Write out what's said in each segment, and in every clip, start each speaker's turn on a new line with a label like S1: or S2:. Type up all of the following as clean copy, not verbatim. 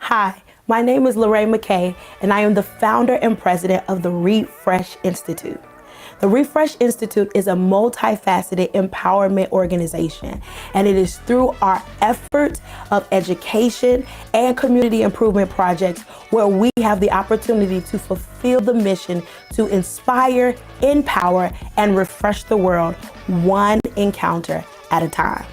S1: Hi, my name is Lorraine McKay, and I am the founder and president of the Refresh Institute. The Refresh Institute is a multifaceted empowerment organization, and it is through our efforts of education and community improvement projects where we have the opportunity to fulfill the mission to inspire, empower, and refresh the world one encounter at a time.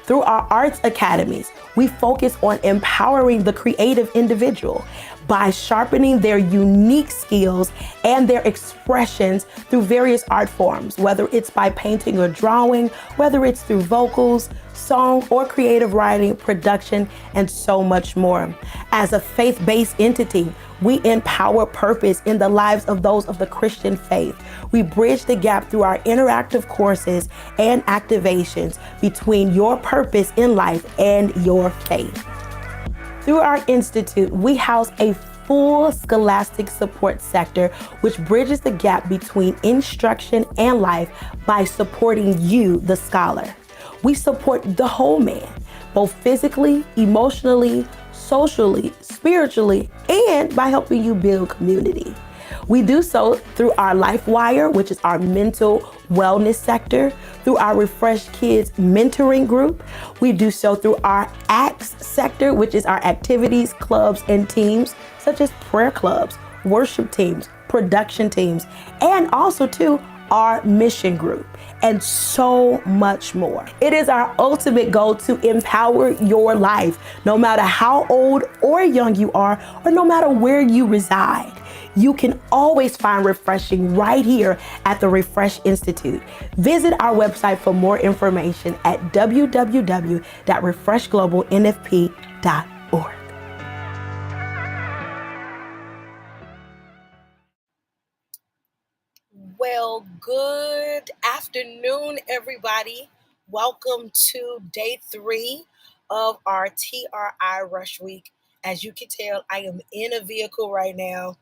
S1: Through our arts academies, we focus on empowering the creative individual by sharpening their unique skills and their expressions through various art forms, whether it's by painting or drawing, whether it's through vocals, song, or creative writing, production, and so much more. As a faith-based entity, we empower purpose in the lives of those of the Christian faith. We bridge the gap through our interactive courses and activations between your purpose in life and your faith. Through our institute, we house a full scholastic support sector, which bridges the gap between instruction and life by supporting you, the scholar. We support the whole man, both physically, emotionally, socially, spiritually, and by helping you build community. We do so through our LifeWire, which is our mental wellness sector, through our Refresh Kids mentoring group. We do so through our ACTS sector, which is our activities, clubs, and teams, such as prayer clubs, worship teams, production teams, and also too, our mission group, and so much more. It is our ultimate goal to empower your life, no matter how old or young you are, or no matter where you reside. You can always find refreshing right here at the Refresh Institute. Visit our website for more information at www.refreshglobalnfp.org.
S2: Well, good afternoon, everybody. Welcome to day 3 of our TRI Rush Week. As you can tell, I am in a vehicle right now.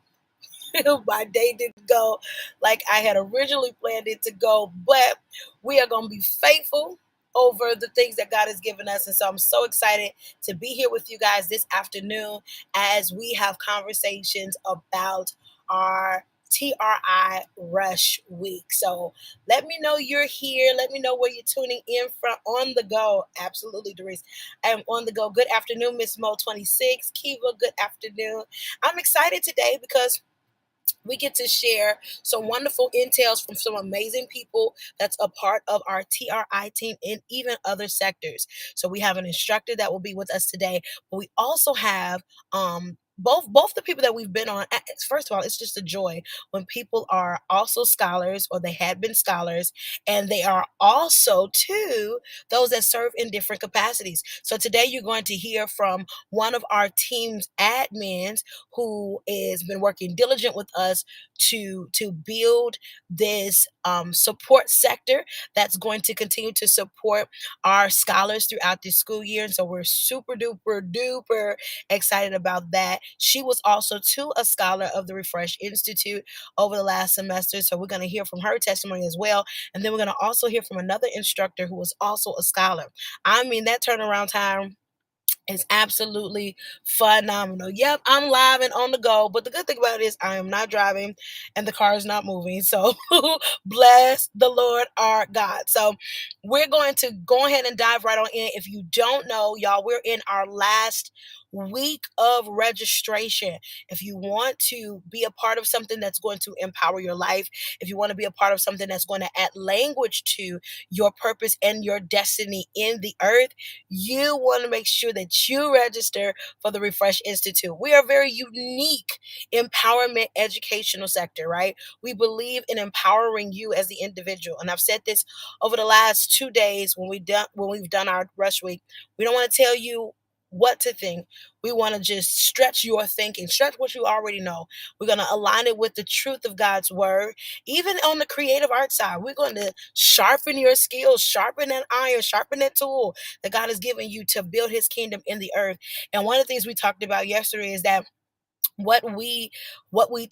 S2: My day didn't go like I had originally planned it to go, but we are going to be faithful over the things that God has given us. And so I'm so excited to be here with you guys this afternoon as we have conversations about our TRI Rush Week. So let me know you're here. Let me know where you're tuning in from on the go. Absolutely, Doris. I am on the go. Good afternoon, Miss Mo 26. Kiva, good afternoon. I'm excited today because we get to share some wonderful intels from some amazing people that's a part of our TRI team in even other sectors. So we have an instructor that will be with us today, but we also have both the people that we've been on. First of all, it's just a joy when people are also scholars or they had been scholars, and they are also too those that serve in different capacities. So today you're going to hear from one of our team's admins who has been working diligent with us to build this support sector that's going to continue to support our scholars throughout this school year. And so we're super duper duper excited about that. She was also too a scholar of the Refresh Institute over the last semester. So we're going to hear from her testimony as well. And then we're going to also hear from another instructor who was also a scholar. I mean, that turnaround time is absolutely phenomenal. Yep, I'm live and on the go. But the good thing about it is I am not driving and the car is not moving. So bless the Lord our God. So we're going to go ahead and dive right on in. If you don't know, y'all, we're in our last week of registration. If you want to be a part of something that's going to empower your life, if you want to be a part of something that's going to add language to your purpose and your destiny in the earth, you want to make sure that you register for the Refresh Institute. We are a very unique empowerment educational sector, right? We believe in empowering you as the individual. And I've said this over the last 2 days when we've done our rush week. We don't want to tell you what to think. We want to just stretch your thinking, stretch what you already know. We're going to align it with the truth of God's word. Even on the creative art side, we're going to sharpen your skills, sharpen that iron, sharpen that tool that God has given you to build his kingdom in the earth. And one of the things we talked about yesterday is that what we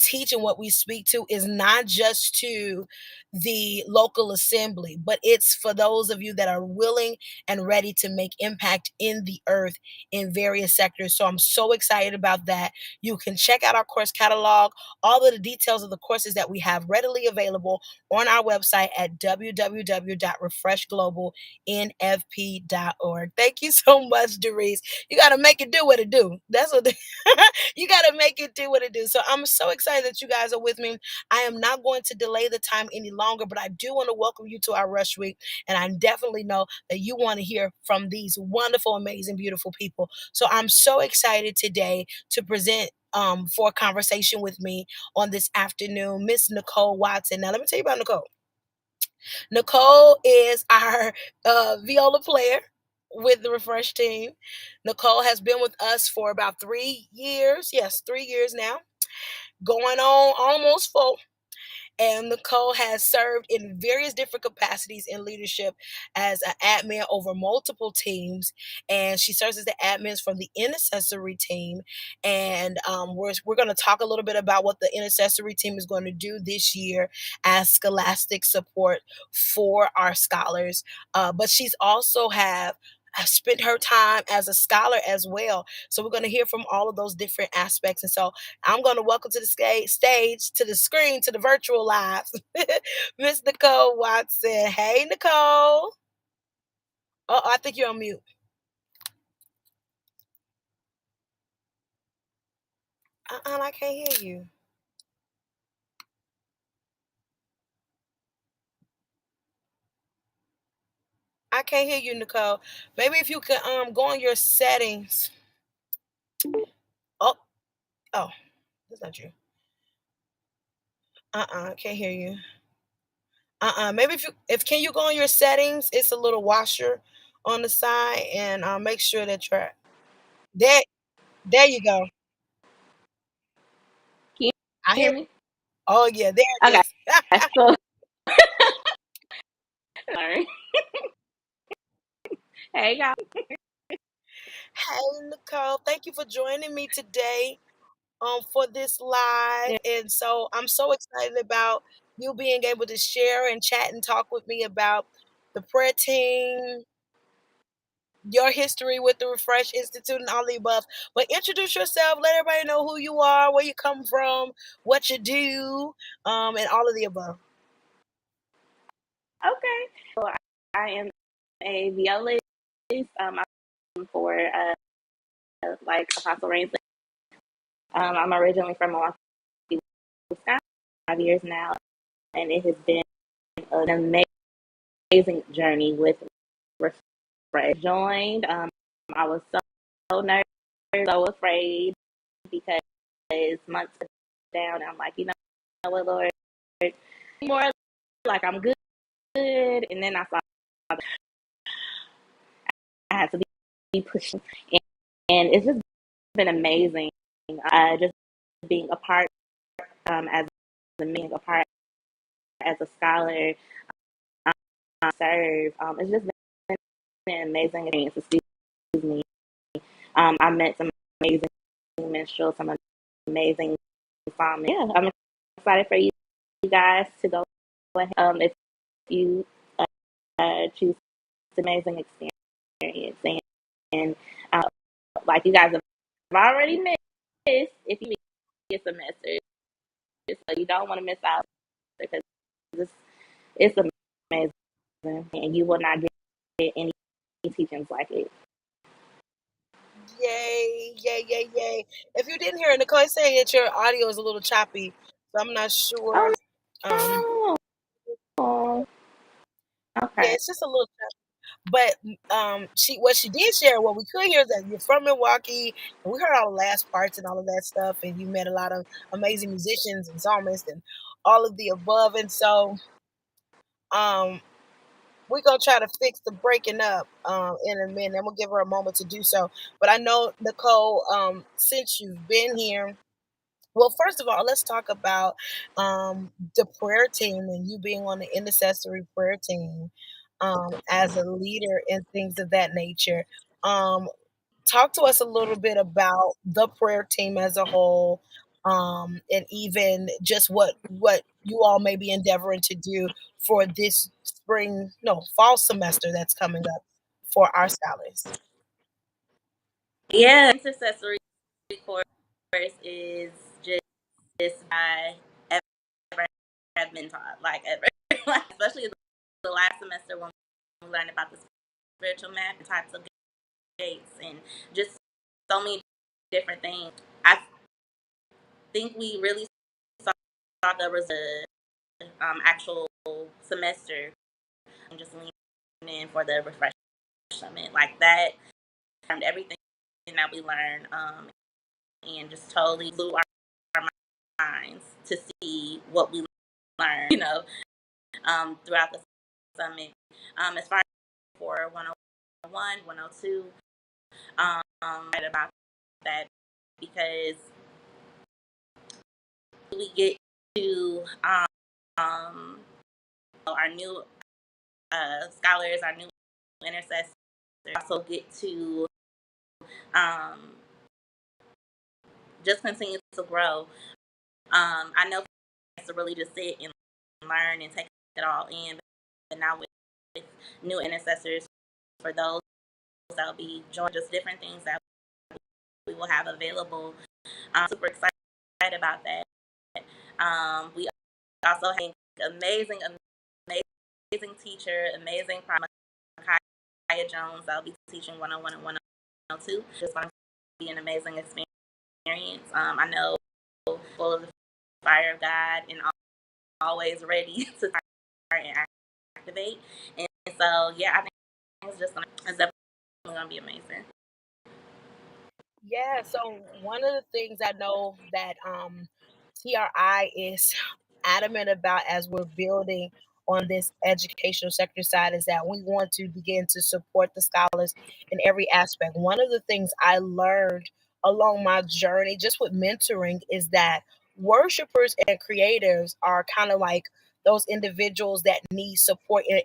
S2: teach and what we speak to is not just to the local assembly, but it's for those of you that are willing and ready to make impact in the earth in various sectors. So I'm so excited about that. You can check out our course catalog, all of the details of the courses that we have readily available on our website at www.refreshglobalnfp.org. Thank you so much, Doris. You got to make it do what it do. That's what you got to make it do what it do. So I'm so excited that you guys are with me. I am not going to delay the time any longer, but I do want to welcome you to our Rush Week. And I definitely know that you want to hear from these wonderful, amazing, beautiful people. So I'm so excited today to present for a conversation with me on this afternoon, Miss Nicole Watson. Now, let me tell you about Nicole. Nicole is our viola player with the Refresh team. Nicole has been with us for about 3 years. Yes, 3 years now, going on almost 4. And Nicole has served in various different capacities in leadership as an admin over multiple teams. And she serves as the admins from the intercessory team. And we're going to talk a little bit about what the intercessory team is going to do this year as scholastic support for our scholars. But she's also have spent her time as a scholar as well. So we're going to hear from all of those different aspects. And so I'm going to welcome to the stage, to the screen, to the virtual live, Miss Nicole Watson. Hey, Nicole. Oh, I think you're on mute. I can't hear you. I can't hear you, Nicole. Maybe if you could go on your settings. Oh, oh, that's not you. I can't hear you. Maybe if can you go on your settings? It's a little washer on the side, and make sure that you're there. There you go.
S3: Can you
S2: I hear.
S3: hear me?
S2: Oh yeah, there it
S3: Okay.
S2: is.
S3: So sorry. Hey y'all.
S2: Hey, Nicole, thank you for joining me today for this live. And so I'm so excited about you being able to share and chat and talk with me about the prayer team, your history with the Refresh Institute, and all the above. But introduce yourself, let everybody know who you are, where you come from, what you do, and all of the above.
S3: Okay. So I am a violist. I'm for like Apostle Rain. I'm originally from Milwaukee, Wisconsin. 5 years now, and it has been an amazing journey with Refresh. Joined. I was so nervous, so afraid because months down, I'm like, you know what, Lord, more like I'm good, and then I saw I had to be pushing, and it's just been amazing. Just being a part as being a part as a scholar, serve. It's just been an amazing experience. Excuse me. I met some amazing minstrels, some amazing farmers. Yeah, I'm excited for you guys to go ahead. If you choose amazing experience, and like you guys have already missed, if you get a message, so you don't want to miss out because it's, it's amazing, and you will not get any teachings like it.
S2: Yay, yay, yay, yay. If you didn't hear it, Nicole is saying that your audio is a little choppy. So I'm not sure. Um,
S3: Oh no!
S2: yeah,
S3: Okay.
S2: it's just a little choppy. But she did share, what we could hear is that you're from Milwaukee, and we heard all the last parts and all of that stuff, and you met a lot of amazing musicians and psalmists and all of the above. And so um we're gonna try to fix the breaking up in a minute. I'm gonna give her a moment to do so. But I know, Nicole, since you've been here, well, first of all, let's talk about the prayer team and you being on the intercessory prayer team as a leader and things of that nature. Um, talk to us a little bit about the prayer team as a whole, and even just what you all may be endeavoring to do for this spring, no, fall semester that's coming up for our scholars.
S3: Yeah, intercessory course is just by ever have been taught, like ever, like, especially the last semester when we learned about the spiritual map and types of gates and just so many different things. I think we really saw there was a actual semester and just leaning in for the refreshment like that, and everything that we learned, and just totally blew our minds to see what we learned, throughout the summit. As far as for 101, 102, right about that, because we get to our new scholars, our new intercessors, also get to um, just continue to grow. I know to really just sit and learn and take it all in, but now with new intercessors, for those that will be joining, just different things that we will have available. I'm super excited about that. We also have amazing, amazing teacher, amazing Kaya Jones. I'll be teaching 101 and 102. Just going to be an amazing experience. I know full of the fire of God and always ready to start and activate. And so, yeah, I think it's definitely going to be amazing.
S2: Yeah, so one of the things I know that TRI is adamant about as we're building on this educational sector side is that we want to begin to support the scholars in every aspect. One of the things I learned along my journey just with mentoring is that worshipers and creatives are kind of like those individuals that need support in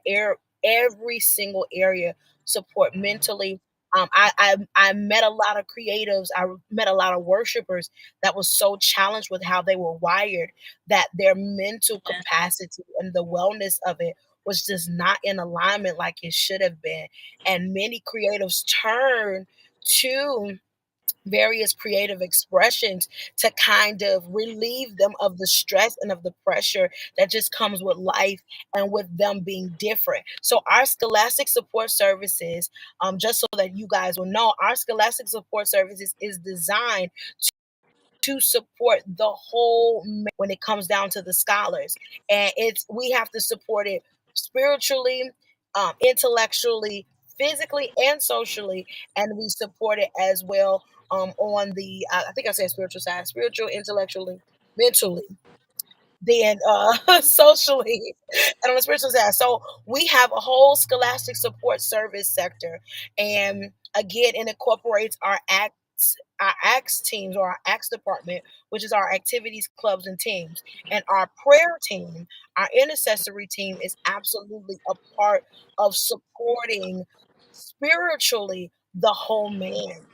S2: every single area, support mentally. I met a lot of creatives. I met a lot of worshipers that was so challenged with how they were wired that their mental
S3: Yeah.
S2: capacity and the wellness of it was just not in alignment like it should have been. And many creatives turn to various creative expressions to kind of relieve them of the stress and of the pressure that just comes with life and with them being different. So our scholastic support services, just so that you guys will know, our scholastic support services is designed to support the whole when it comes down to the scholars, and it's we have to support it spiritually, intellectually, physically, and socially, and we support it as well, on the I think I said spiritual side, spiritual, intellectually, mentally, then socially, and on the spiritual side. So we have a whole scholastic support service sector, and again, it incorporates our acts teams or our acts department, which is our activities, clubs, and teams, and our prayer team, our intercessory team is absolutely a part of supporting spiritually the whole man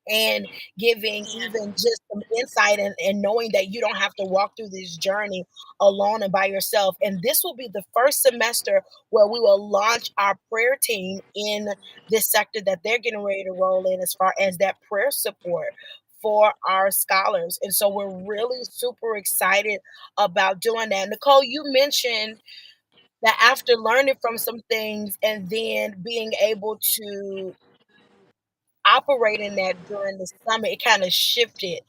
S2: and giving
S3: Yeah.
S2: even just some insight and knowing that you don't have to walk through this journey alone and by yourself. And this will be the first semester where we will launch our prayer team in this sector that they're getting ready to roll in as far as that prayer support for our scholars. And so we're really super excited about doing that. Nicole, you mentioned that after learning from some things and then being able to operating that during the summer, it kind of shifted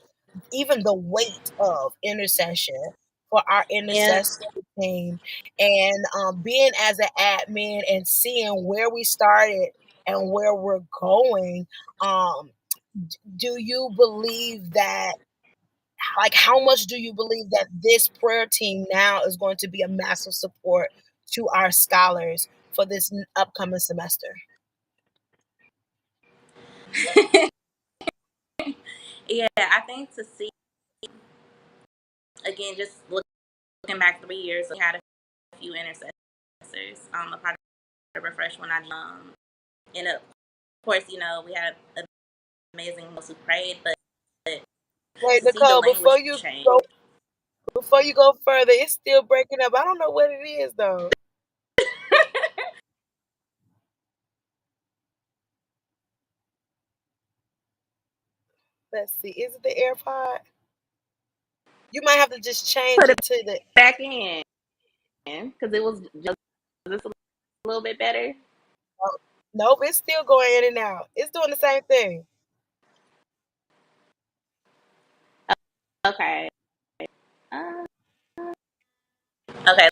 S2: even the weight of intercession for our
S3: Yeah.
S2: intercessory team. And being as an admin and seeing where we started and where we're going, um, do you believe that, like, how much do you believe that this prayer team now is going to be a massive support to our scholars for this upcoming semester?
S3: Yeah, I think to see, again, just looking back 3 years, we had a few intercessors, a part of the refresh when and of course, we had a amazing most who prayed, but
S2: Wait,
S3: to see the
S2: Nicole,
S3: language change.
S2: before you go further, it's still breaking up. I don't know what it is though. Let's see. Is it the AirPod? You might have to just change
S3: Put it
S2: it to the.
S3: back in because it was just a little bit better.
S2: Oh, nope, it's still going in and out. It's doing the same thing.
S3: Okay. Uh, okay.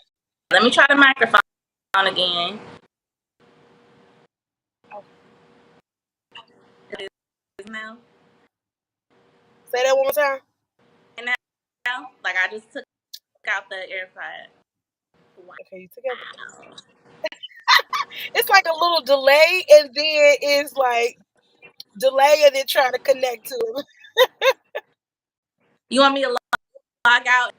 S3: Let me try the microphone again.
S2: Oh,
S3: It is now.
S2: say that one more time.
S3: And now, like I just took out the AirPod. Wow.
S2: Okay, you together. It's like a little delay, and then it's like delay, and then trying to connect to it.
S3: You want me to log out?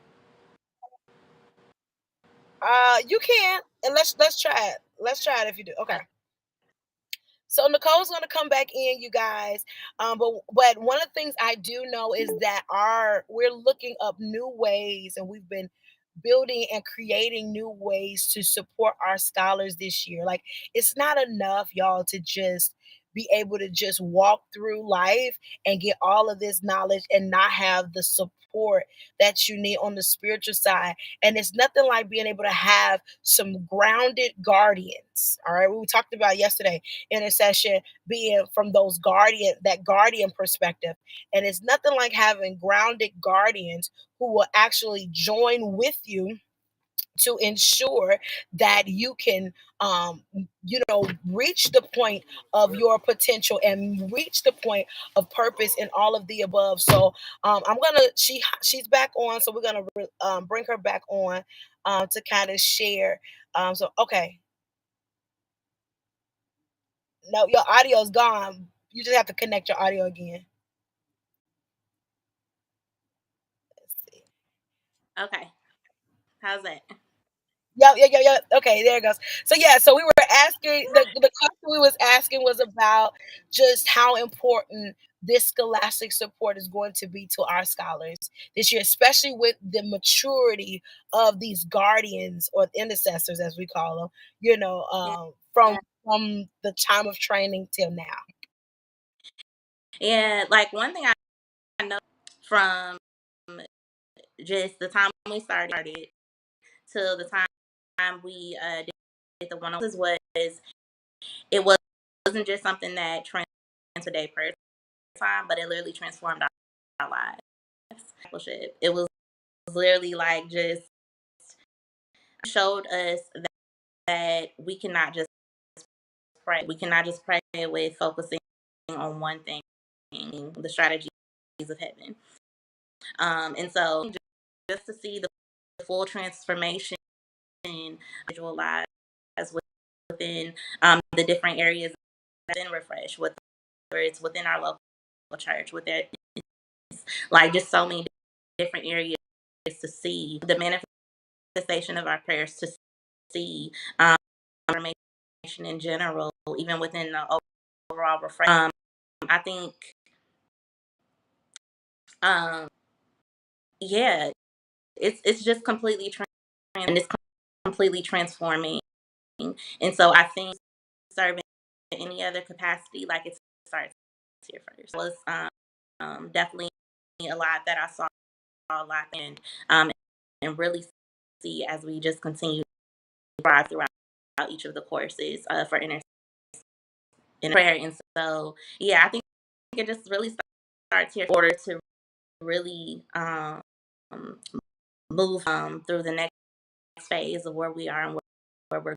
S2: You can, and let's try it. Let's try it if you do. Okay. So Nicole's going to come back in, you guys. But one of the things I do know is that we're looking up new ways, and we've been building and creating new ways to support our scholars this year. Like it's not enough, y'all, to just be able to just walk through life and get all of this knowledge and not have the support that you need on the spiritual side. And it's nothing like being able to have some grounded guardians. All right. We talked about yesterday intercession being from that guardian perspective. And it's nothing like having grounded guardians who will actually join with you to ensure that you can reach the point of your potential and reach the point of purpose in all of the above. So I'm gonna she's back on, so we're gonna bring her back on to kind of share. So okay, no, your audio's gone. You just have to connect your audio again. Let's see.
S3: Okay. How's that?
S2: Yep, yep, yep, yep. Okay, there it goes. So yeah, so we were asking the question we was asking was about just how important this scholastic support is going to be to our scholars this year, especially with the maturity of these guardians or intercessors, as we call them.
S3: Yeah.
S2: From the time of training till now.
S3: Yeah. Like one thing I know from just the time we started till the time we did the one on was it wasn't just something that transformed today prayer time, but it literally transformed our lives. It was literally like just showed us that we cannot just pray. We cannot just pray with focusing on one thing, the strategies of heaven. And so just to see the full transformation in individual lives within the different areas in Refresh, whether it's within our local church, with it, like just so many different areas to see the manifestation of our prayers, to see information in general, even within the overall Refresh. I think, um, yeah, it's just completely and it's completely transforming. And so I think serving in any other capacity, like it starts here first. It was definitely a lot that I saw a lot and really see as we just continue to thrive throughout each of the courses for in prayer. And so yeah, I think it just really starts here in order to really move through the next phase of where we are and where we're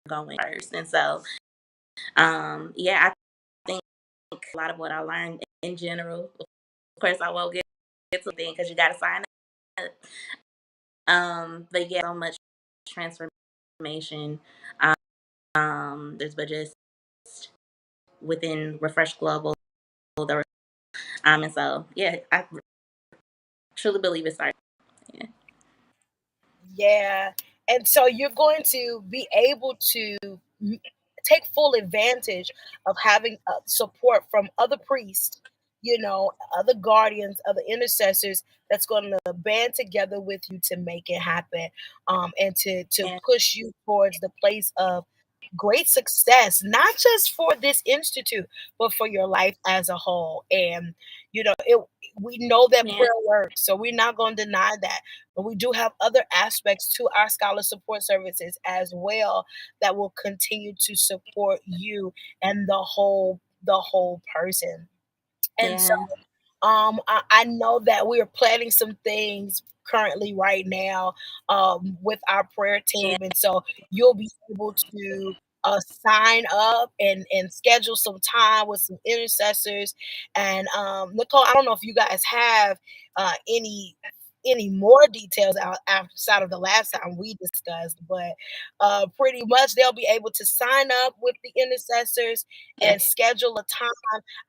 S3: going first. And so yeah, I think a lot of what I learned in general, of course I won't get to the thing because you got to sign up. But yeah, so much transformation. There's but just within Refresh Global, there and so yeah, I truly believe it started. Yeah.
S2: Yeah. And so you're going to be able to take full advantage of having support from other priests other guardians, other intercessors that's going to band together with you to make it happen, and to
S3: Yeah.
S2: push you towards the place of great success, not just for this institute, but for your life as a whole. And we know that
S3: Yeah.
S2: prayer works, so we're not going to deny that. But we do have other aspects to our scholar support services as well that will continue to support you and the whole person. And so
S3: Yeah.
S2: I know that we are planning some things currently right now, with our prayer
S3: Yeah.
S2: team, and so you'll be able to sign up and schedule some time with some intercessors. And Nicole, I don't know if you guys have any more details outside of the last time we discussed, but pretty much they'll be able to sign up with the intercessors
S3: Yeah.
S2: and schedule a time.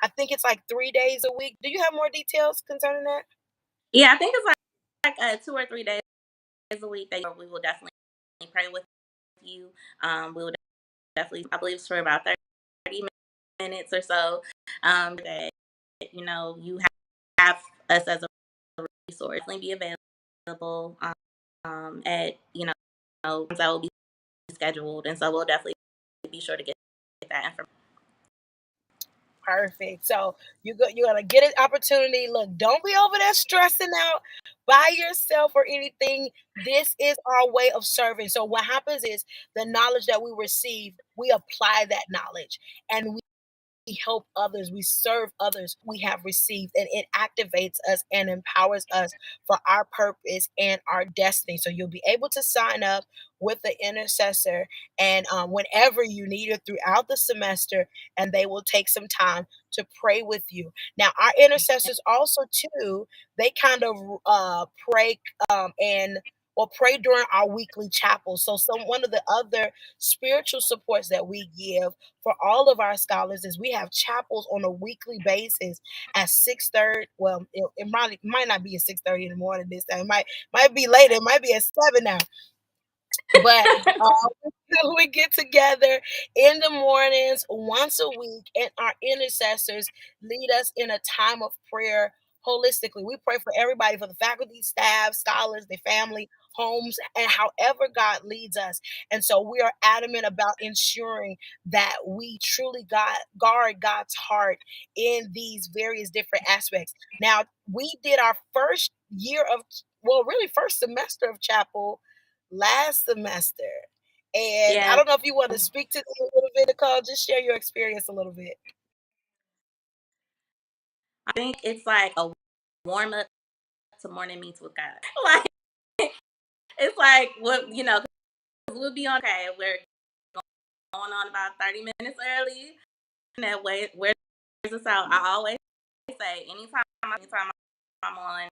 S2: I think it's like 3 days a week. Do you have more details concerning that?
S3: Yeah, I think it's like 2 or 3 days a week that we will definitely pray with you. We will definitely, I believe, it's for about 30 minutes or so. That you have us as a resource. Definitely be available. At that will be scheduled, and so we'll definitely be sure to get that information.
S2: Perfect. So you're gonna get an opportunity. Look, don't be over there stressing out by yourself or anything. This is our way of serving. So what happens is the knowledge that we receive, we apply that knowledge, and we help others, we serve others we have received, and it activates us and empowers us for our purpose and our destiny. So you'll be able to sign up with the intercessor, and whenever you need it throughout the semester, and they will take some time to pray with you. Now, our intercessors also too, they kind of pray, and or pray during our weekly chapel. So some one of the other spiritual supports that we give for all of our scholars is we have chapels on a weekly basis at 6:30. Well, it might not be at 6:30 in the morning this time. It might be later. It might be at 7 now. But we get together in the mornings once a week, and our intercessors lead us in a time of prayer holistically. We pray for everybody, for the faculty, staff, scholars, their family, homes, and however God leads us. And so we are adamant about ensuring that we truly guard God's heart in these various different aspects. Now, we did our first year of, well, really first semester of chapel last semester. And I
S3: Yeah,
S2: don't know if you want to speak to this a little bit, Nicole. Just share your experience a little bit.
S3: I think it's like a warm up to morning meets with God. Like it's like what 'cause we'll be on. Okay, we're going on about 30 minutes early. And that way, where's this out? I always say anytime I'm on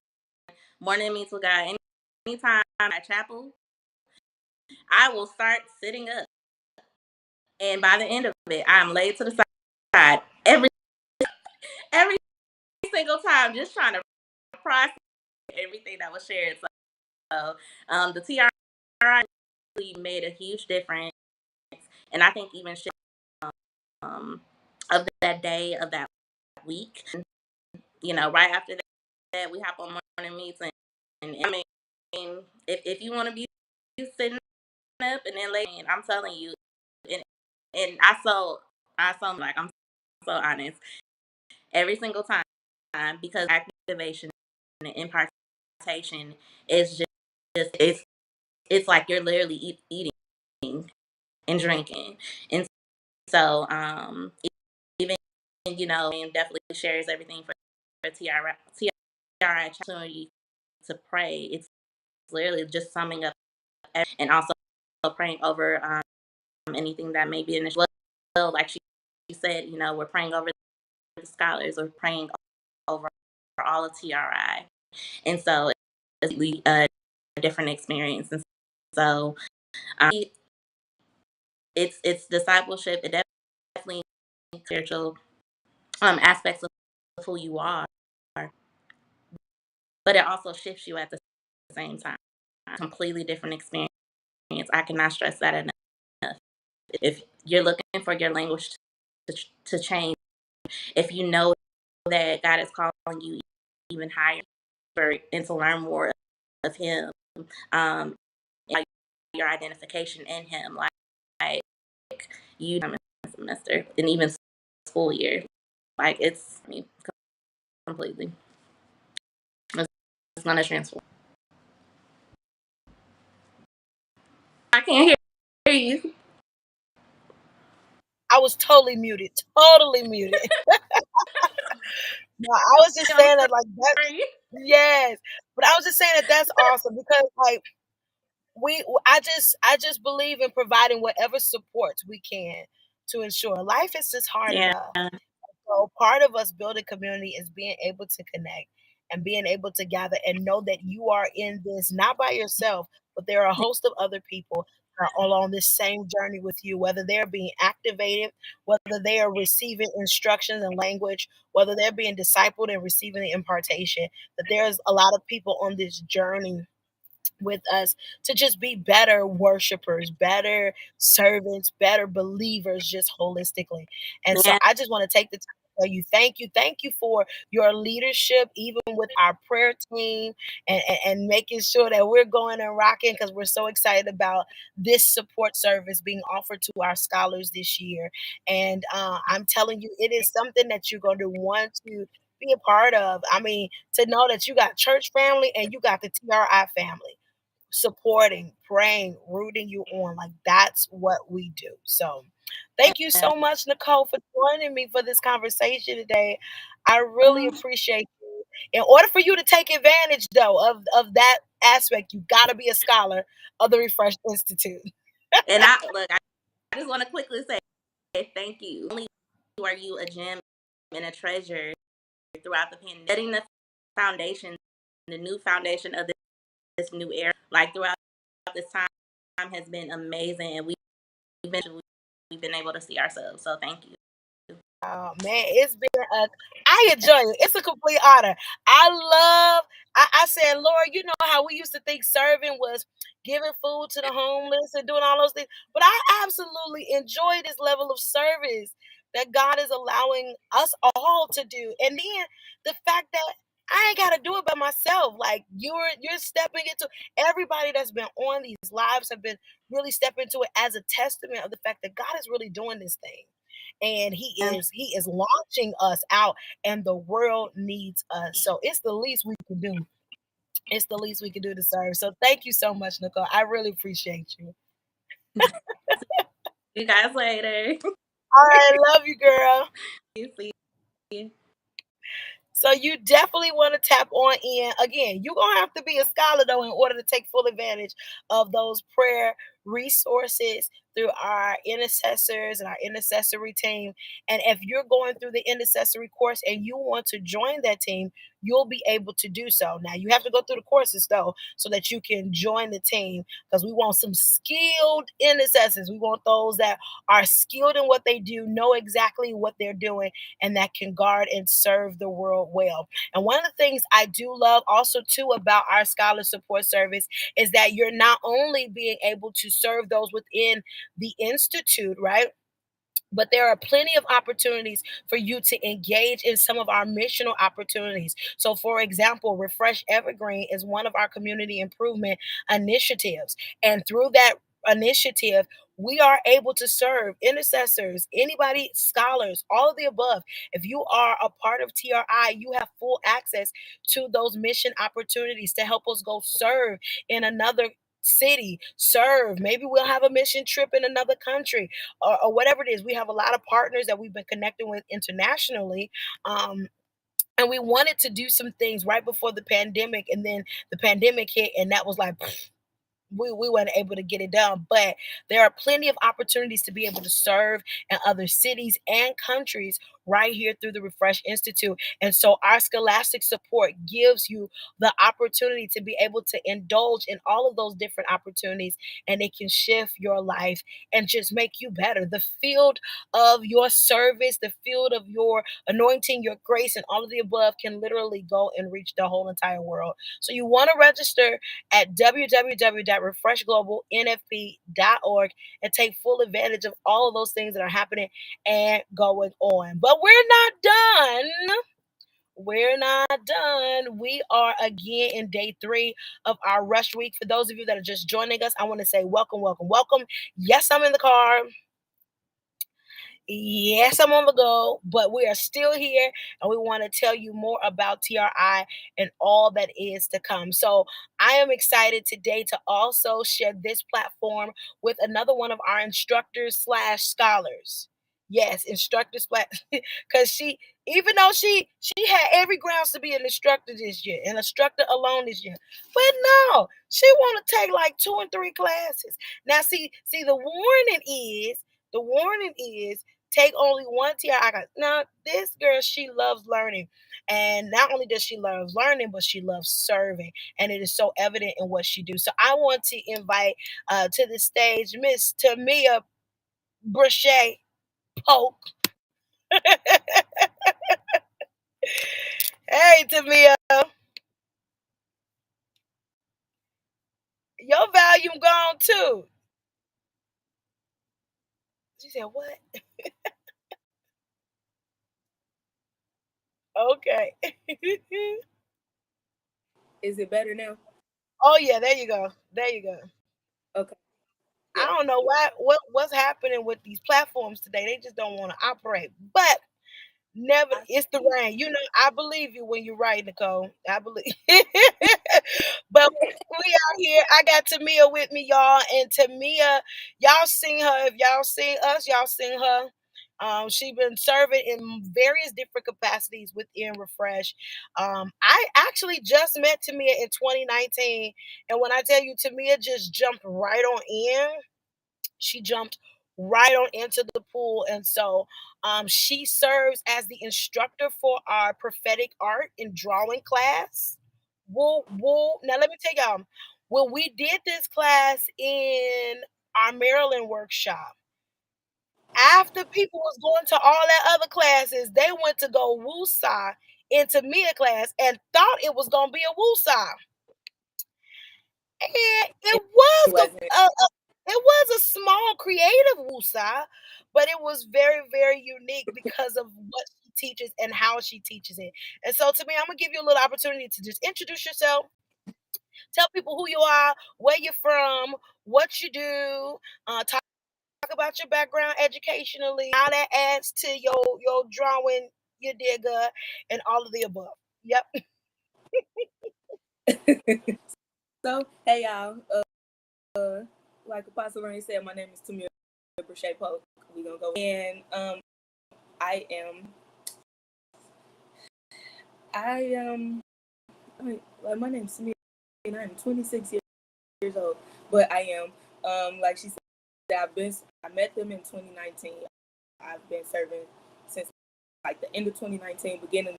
S3: morning meets with God, anytime at chapel, I will start sitting up, and by the end of it, I'm laid to the side every single time, just trying to process everything that was shared. So, the TRI really made a huge difference, and I think even um, of that day of that week, right after that, we hop on morning meets, and I mean, if you want to be sitting up and then laying, I'm telling you, and and I so like I'm so honest every single time because activation and impartation is just it's like you're literally eating and drinking, and so even and definitely shares everything for TRI opportunity to pray. It's literally just summing up and also praying over anything that may be an issue. Well, like she said, we're praying over the scholars, we're praying over all of TRI, and so it's really a different experience. And so um, it's discipleship. It definitely spiritual aspects of who you are, but it also shifts you at the same time. Completely different experience. I cannot stress that enough. If you're looking for your language to change, if you know that God is calling you even higher and to learn more of Him, like your identification in Him, like you semester and even school year, like it's completely. It's gonna transform. I can't hear you.
S2: I was totally muted. Totally muted. No, I was just
S3: I'm
S2: saying that like that.
S3: sorry.
S2: Yes, but I was just saying that that's awesome because like I just believe in providing whatever supports we can to ensure life is just hard
S3: Yeah.
S2: enough. So part of us building community is being able to connect and being able to gather and know that you are in this not by yourself, but there are a host of other people that are all on this same journey with you, whether they're being activated, whether they are receiving instructions and language, whether they're being discipled and receiving the impartation, that there's a lot of people on this journey with us to just be better worshipers, better servants, better believers, just holistically. And so
S3: Yeah.
S2: I just want to take the time to tell you thank you. Thank you for your leadership, even with our prayer team and making sure that we're going and rocking because we're so excited about this support service being offered to our scholars this year. And I'm telling you, it is something that you're going to want to be a part of. I mean, to know that you got church family and you got the TRI family supporting, praying, rooting you on. Like that's what we do. So thank you so much, Nicole, for joining me for this conversation today. I really appreciate you. In order for you to take advantage though of that aspect, you gotta be a scholar of the Refresh Institute.
S3: And I look, I just want to quickly say thank you. Not only are you a gem and a treasure throughout the pandemic, setting the foundation, the new foundation of this new era, like throughout this time has been amazing, and we've been able to see ourselves. So thank you.
S2: Oh man, it's been I enjoy it. It's a complete honor. I said, Lord, you know how we used to think serving was giving food to the homeless and doing all those things. But I absolutely enjoy this level of service that God is allowing us all to do. And then the fact that I ain't gotta do it by myself. Like you're stepping into everybody that's been on these lives have been really stepping into it as a testament of the fact that God is really doing this thing and he is launching us out and the world needs us, so it's the least we can do. It's the least we can do to serve. So thank you so much, Nicole. I really appreciate you.
S3: See you guys later.
S2: All right, love you, girl.
S3: See you.
S2: So you definitely want to tap on in. Again, you're gonna have to be a scholar though in order to take full advantage of those prayer resources through our intercessors and our intercessory team. And if you're going through the intercessory course and you want to join that team, you'll be able to do so. Now you have to go through the courses though, so that you can join the team because we want some skilled intercessors. We want those that are skilled in what they do, know exactly what they're doing, and that can guard and serve the world well. And one of the things I do love also too about our scholar support service is that you're not only being able to serve those within the institute, right? But there are plenty of opportunities for you to engage in some of our missional opportunities. So, for example, Refresh Evergreen is one of our community improvement initiatives. And through that initiative, we are able to serve intercessors, anybody, scholars, all of the above. If you are a part of TRI, you have full access to those mission opportunities to help us go serve in another city, serve. Maybe we'll have a mission trip in another country or whatever it is. We have a lot of partners that we've been connecting with internationally. And we wanted to do some things right before the pandemic, and then the pandemic hit, and that was like, we weren't able to get it done. But there are plenty of opportunities to be able to serve in other cities and countries right here through the Refresh Institute. And so our scholastic support gives you the opportunity to be able to indulge in all of those different opportunities, and it can shift your life and just make you better. The field of your service, the field of your anointing, your grace, and all of the above can literally go and reach the whole entire world. So you want to register at www.refreshglobalnfp.org and take full advantage of all of those things that are happening and going on. But we're not done. We're not done. We are again in day 3 of our rush week. For those of you that are just joining us, I want to say welcome, welcome, welcome. Yes, I'm in the car. Yes, I'm on the go, but we are still here and we want to tell you more about TRI and all that is to come. So, I am excited today to also share this platform with another one of our instructors slash scholars. Yes, instructors because she, even though she had every grounds to be an instructor this year, an instructor alone this year, but no, she want to take like 2 and 3 classes. Now, see, the warning is take only one TI. Now, this girl, she loves learning. And not only does she love learning, but she loves serving. And it is so evident in what she do. So I want to invite to the stage Miss Tamia Brochet Polk. Hey, Tamia. Your volume gone too. She said, what? Okay.
S4: Is it better now?
S2: Oh yeah, there you go. There you go.
S4: Okay.
S2: I
S4: Yeah.
S2: don't know what's happening with these platforms today. They just don't want to operate. But never, it's the rain. You know, I believe you when you're right, Nicole. I believe. But we out here. I got Tamia with me, y'all. And Tamia, y'all seen her. If y'all seen us, y'all seen her. She been serving in various different capacities within Refresh. I actually just met Tamia in 2019, and when I tell you Tamia just jumped right on in, she jumped right on into the pool. And so she serves as the instructor for our prophetic art and drawing class. Woo, woo. Now, let me tell y'all, when we did this class in our Maryland workshop, after people was going to all that other classes, they went to go woosah into Mia class and thought it was going to be a woosah. And
S4: It wasn't.
S2: it was a small creative woosah, but it was very, very unique because of what she teaches and how she teaches it. And so to me, I'm gonna give you a little opportunity to just introduce yourself, tell people who you are, where you're from, what you do, talk about your background educationally, how that adds to your drawing, your digger, and all of the above. Yep.
S4: So, hey y'all. Like Apostle Rain said, my name is Tamia Brochet Polk. We gonna go. And I am. I am. Like my name's Tamia, and I'm 26 years old. But I am. Like she said, I met them in 2019. I've been serving since like the end of 2019, beginning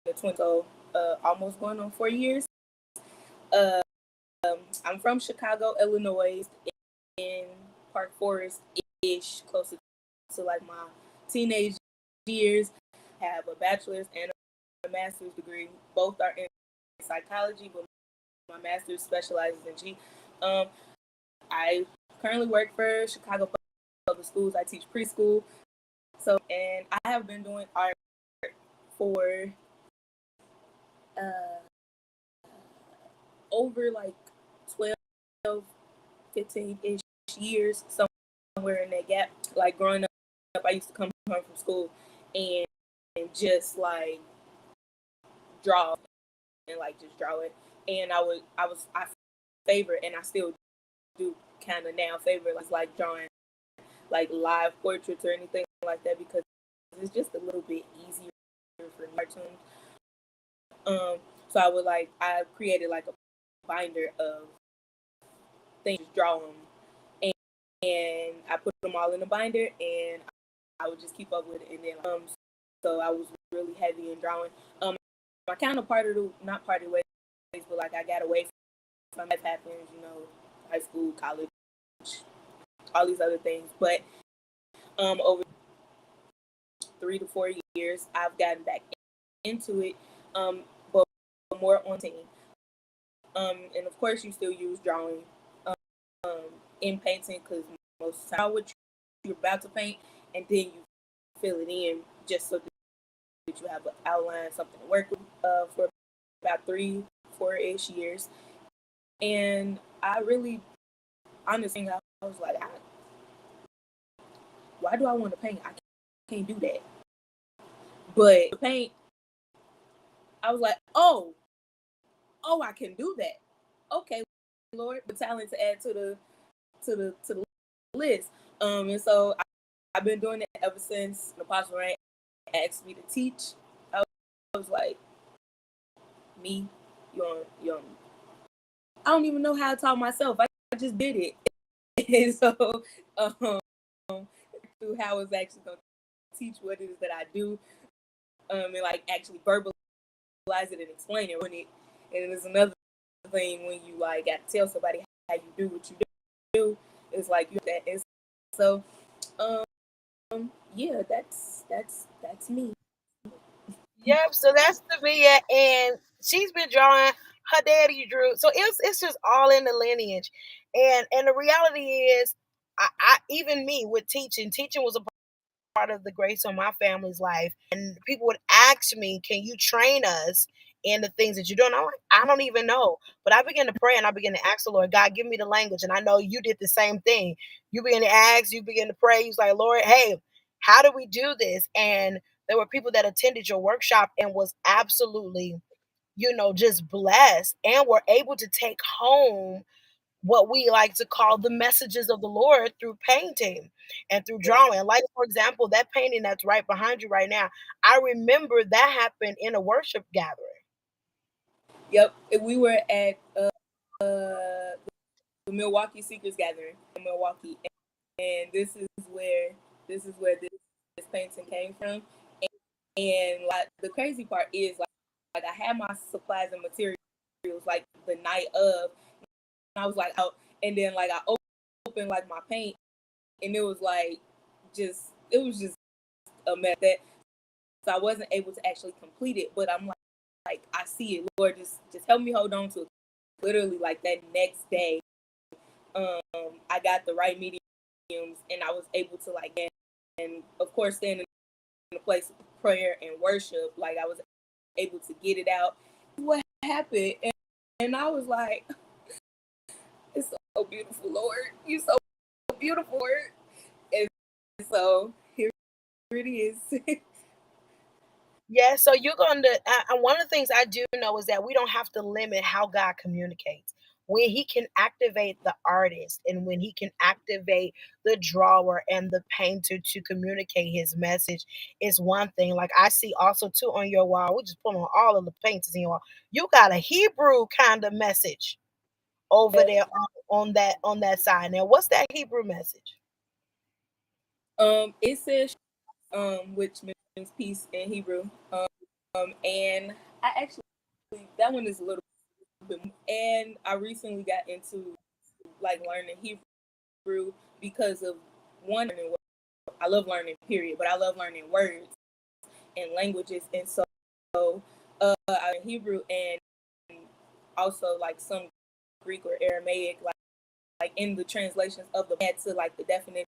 S4: of 20. So, almost going on 4 years. Uh, I'm from Chicago, Illinois, in Park Forest ish, closer to like my teenage years. Have a bachelor's and a master's degree. Both are in psychology, but my master's specializes in G. Um, I currently work for Chicago Public Schools. I teach preschool. So, and I have been doing art for uh, over like 12, 15-ish years, somewhere in that gap. Like growing up, I used to come home from school and just like draw and like just draw it. And I favorite, and I still do kind of now favorite like drawing like live portraits or anything like that because it's just a little bit easier for cartoons. So I created like a binder of things, draw them, and I put them all in a binder, and I would just keep up with it. And then so I was really heavy in drawing. I kind of parted not parted ways, but like I got away from life happens, high school, college, all these other things. But over 3 to 4 years, I've gotten back into it, but more on team. And of course, you still use drawing in painting because most of the time what you're about to paint, and then you fill it in just so that you have an outline, something to work with for about 3-4 ish years. And I really, honestly, I was like, why do I want to paint? I can't do that. But the paint, I was like, I can do that. Okay, Lord, the talent to add to the list. And so I've been doing it ever since the Apostle Rank asked me to teach. I was like, me, you I don't even know how to talk myself. I just did it. And so through how I was actually going to teach what it is that I do, and like actually verbalize it and explain it. And there's another thing when you like got to tell somebody how you do what you do. It's like you that. And so yeah, that's me.
S2: Yep. So that's Tamia, and she's been drawing. Her daddy drew. So it's just all in the lineage, and the reality is, I even me with teaching was a part of the grace on my family's life. And people would ask me, "Can you train us in the things that you're doing?" I'm like, I don't even know. But I began to pray and I began to ask the Lord, God, give me the language. And I know you did the same thing. You begin to ask, you begin to pray. He's like, Lord, hey, how do we do this? And there were people that attended your workshop and was absolutely, just blessed and were able to take home what we like to call the messages of the Lord through painting and through drawing. Like, for example, that painting that's right behind you right now, I remember that happened in a worship gathering.
S4: Yep, we were at the Milwaukee Seekers Gathering in Milwaukee, and this is where this painting came from. And like the crazy part is like I had my supplies and materials like the night of, and I was like out, and then like I opened like my paint, and it was like it was just a mess that, so I wasn't able to actually complete it. But I'm like I see it, Lord, just help me hold on to it. Literally like that next day, I got the right mediums, and I was able to like, and of course stand in a place of prayer and worship, like I was able to get it out. What happened? And I was like, it's so beautiful, Lord. You're so beautiful, Lord. And so here it is.
S2: Yeah, so you're going to, and one of the things I do know is that we don't have to limit how God communicates. When He can activate the artist and when He can activate the drawer and the painter to communicate His message is one thing. Like I see also too on your wall, we just put on all of the paintings in your wall. You got a Hebrew kind of message over there on that side. Now, what's that Hebrew message?
S4: It says which means peace in Hebrew. And I actually, that one is a little bit, and I recently got into like learning Hebrew because of one, I love learning period, but I love learning words and languages. And so I in Hebrew and also like some Greek or Aramaic, like in the translations of the add to like the definition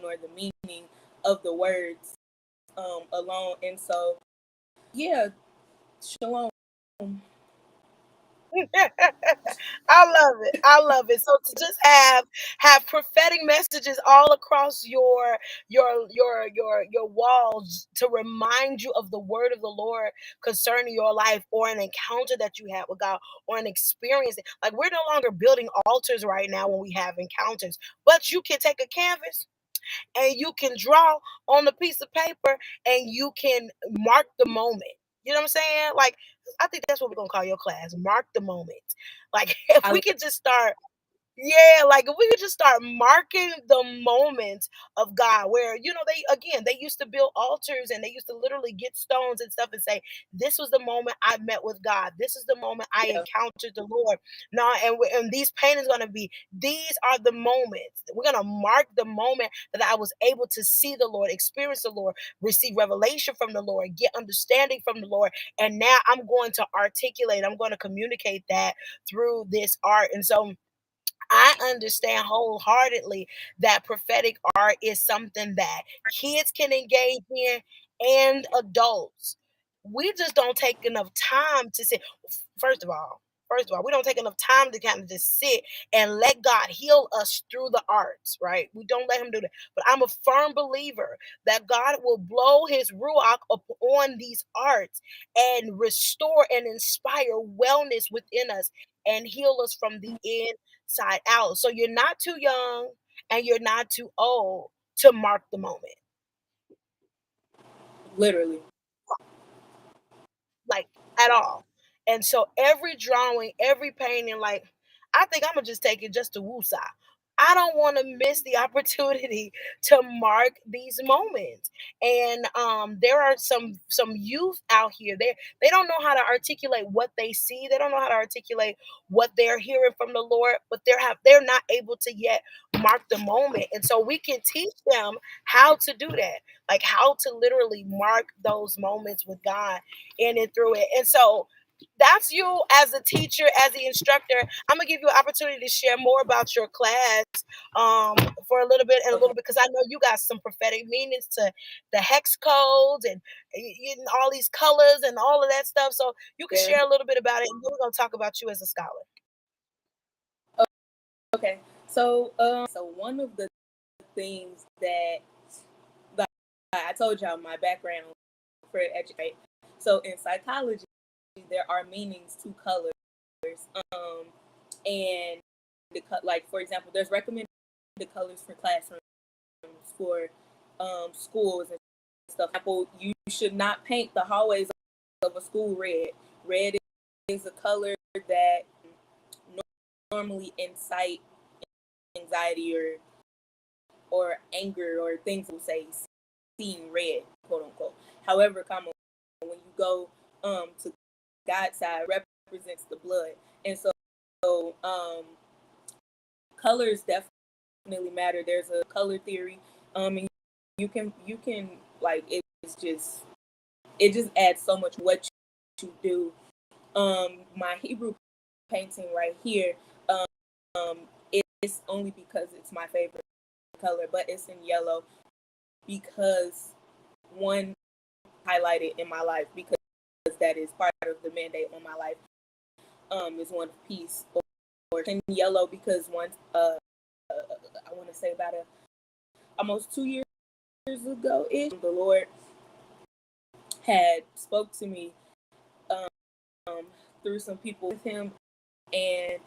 S4: or the meaning of the words alone. And so yeah, shalom.
S2: I love it. I love it. So to just have prophetic messages all across your walls to remind you of the word of the Lord concerning your life or an encounter that you had with God or an experience. Like we're no longer building altars right now when we have encounters, but you can take a canvas and you can draw on a piece of paper and you can mark the moment. You know what I'm saying? Like, I think that's what we're gonna call your class. Mark the moment. Like, if
S4: I
S2: we could just start, yeah, like if we could just start marking the moments of God where, they used to build altars and they used to literally get stones and stuff and say, this was the moment I met with God. This is the moment I
S4: yeah,
S2: encountered the Lord. No, and these paintings going to be, these are the moments. We're going to mark the moment that I was able to see the Lord, experience the Lord, receive revelation from the Lord, get understanding from the Lord. And now I'm going to articulate, I'm going to communicate that through this art. And so, I understand wholeheartedly that prophetic art is something that kids can engage in and adults. we just don't take enough time to sit. First of all, we don't take enough time to kind of just sit and let God heal us through the arts, right? We don't let him do that. But I'm a firm believer that God will blow his ruach upon these arts and restore and inspire wellness within us and heal us from the inside out. So you're not too young and you're not too old to mark the moment.
S4: Literally.
S2: Like, at all. And so every drawing, every painting, like, I think I'm gonna just take it just to woosah. I don't want to miss the opportunity to mark these moments. And there are some youth out here. They don't know how to articulate what they see. They don't know how to articulate what they're hearing from the Lord, but they're not able to yet mark the moment. And so we can teach them how to do that, like how to literally mark those moments with God in and through it. And so that's you as a teacher, as the instructor. I'm gonna give you an opportunity to share more about your class for a little bit
S4: Okay.
S2: because I know you got some prophetic meanings to the hex codes and all these colors and all of that stuff. So you can
S4: Yeah.
S2: share a little bit about it, and then we're gonna talk about you as a scholar.
S4: Okay. So one of the things that, like I told y'all, my background for educate. So in psychology, there are meanings to colors, and like for example, there's recommended colors for classrooms, for schools and stuff. For example, you should not paint the hallways of a school red. Red is a color that normally incite anxiety or anger or things we'll say seeing red, quote unquote. However, when you go to God's side, represents the blood, and so colors definitely matter. There's a color theory, and you can like it just adds so much what you do. My Hebrew painting right here, um, it's only because it's my favorite color, but it's in yellow because one highlighted in my life because that is part of the mandate on my life. Is one of peace, or in yellow because once I want to say about almost 2 years ago ish, the Lord had spoke to me um, through some people with him, and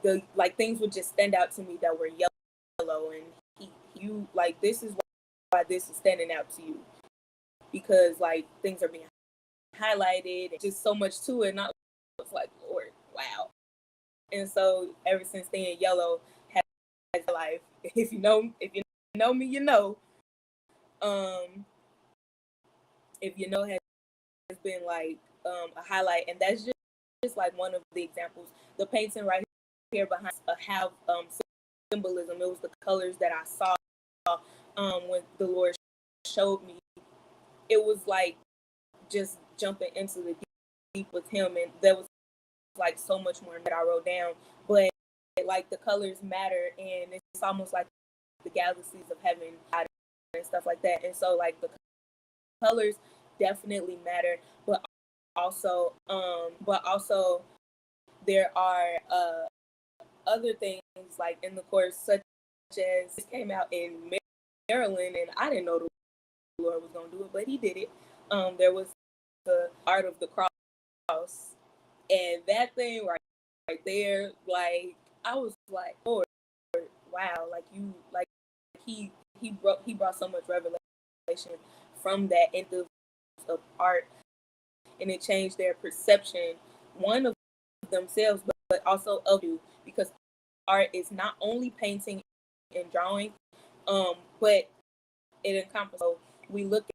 S4: the like things would just stand out to me that were yellow, and you like this is why this is standing out to you because like things are being highlighted and just so much to it, and I was like, Lord, wow. And so ever since then, yellow has life. If you know me, you know. If you know, has been like a highlight, and that's just like one of the examples. The painting right here behind have symbolism. It was the colors that I saw when the Lord showed me. It was like just jumping into the deep with Him, and there was like so much more that I wrote down. But like the colors matter, and it's almost like the galaxies of heaven and stuff like that. And so like the colors definitely matter, but also there are other things like in the course, such as this came out in Maryland, and I didn't know the Lord was gonna do it, but He did it. There was the art of the cross, and that thing right there, like I was like, Lord, wow, like you, like he brought so much revelation from that into of art, and it changed their perception, one of themselves, but also of you, because art is not only painting and drawing, but it encompasses. So we look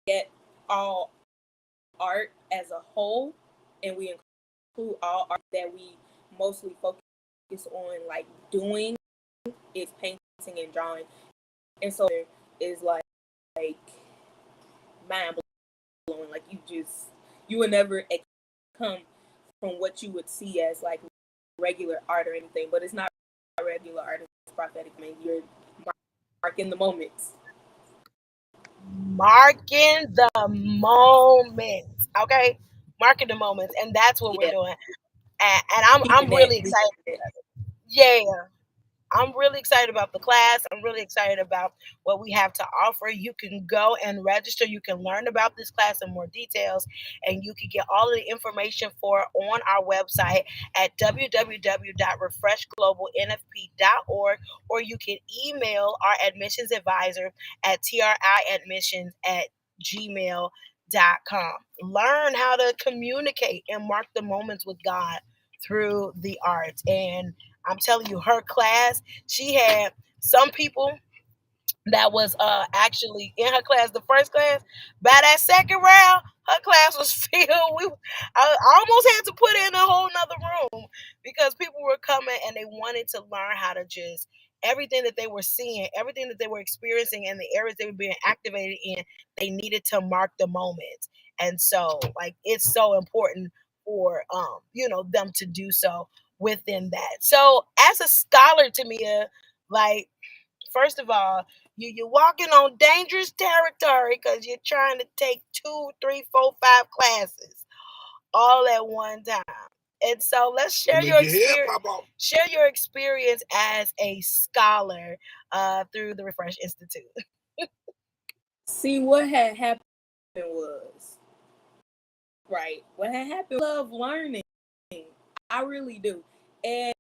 S4: at all art as a whole, and we include all art that we mostly focus on, like doing is painting and drawing, and so it is like mind blowing. Like you would never come from what you would see as like regular art or anything, but it's not regular art. It's prophetic. I mean, you're marking the moments.
S2: Marking the moments. Okay, marking the moments, and that's what we're
S4: Yeah,
S2: doing. And I'm
S4: keeping that.
S2: really excited. Yeah, I'm really excited about the class. I'm really excited about what we have to offer. You can go and register. You can learn about this class in more details, and you can get all of the information for it on our website at www.refreshglobalnfp.org, or you can email our admissions advisor at triadmissions@gmail.com. Learn how to communicate and mark the moments with God through the arts. And I'm telling you, her class, she had some people that was actually in her class, the first class. By that second round, her class was filled. I almost had to put her in a whole nother room because people were coming and they wanted to learn how to just everything that they were seeing, everything that they were experiencing, and the areas they were being activated in. They needed to mark the moment, and so like it's so important for them to do so within that. So as a scholar, Tamia, like first of all, you're walking on dangerous territory because you're trying to take two, three, four, five classes all at one time. And so let's share your experience. Share your experience as a scholar through the Refresh Institute.
S4: See, what had happened was, right, what had happened, I love learning. I really do. And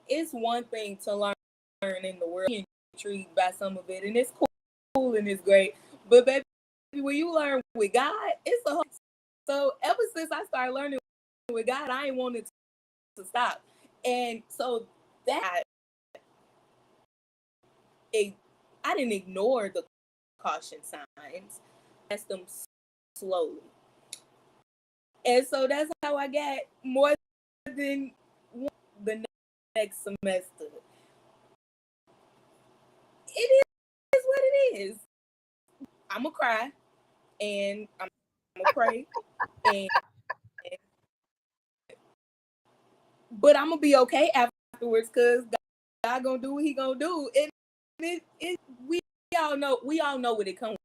S4: it's one thing to learn in the world, intrigued by some of it, and it's cool and it's great. But baby, when you learn with God, it's a whole. So ever since I started learning with God, I ain't wanted to stop. And so that I didn't ignore the caution signs, test them slowly. And so that's how I got more than the next semester. It is what it is. I'm gonna cry and I'm gonna pray, and but I'm gonna be okay afterwards because God gonna do what He gonna do. And we all know what it comes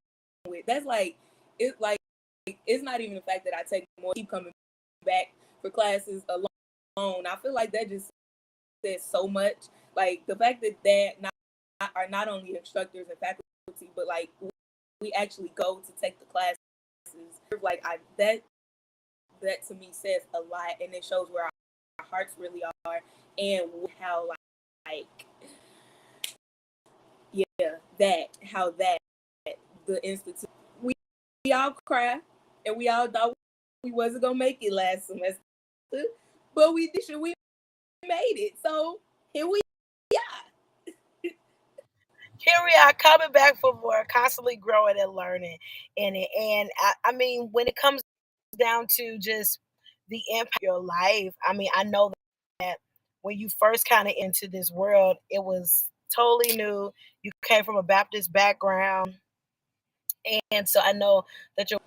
S4: with. That's like it's not even the fact that I take more, keep coming back for classes alone. I feel like that just says so much. Like the fact that are not only instructors and faculty, but like we actually go to take the classes. Like that to me says a lot, and it shows where our hearts really are, and how like yeah that the institute we all cry and we all thought we wasn't gonna make it last semester, but we made it. So here we are.
S2: Here we are coming back for more, constantly growing and learning in it. And I mean, when it comes down to just the impact of your life, I mean, I know that when you first kind of into this world, it was totally new. You came from a Baptist background, and so I know that your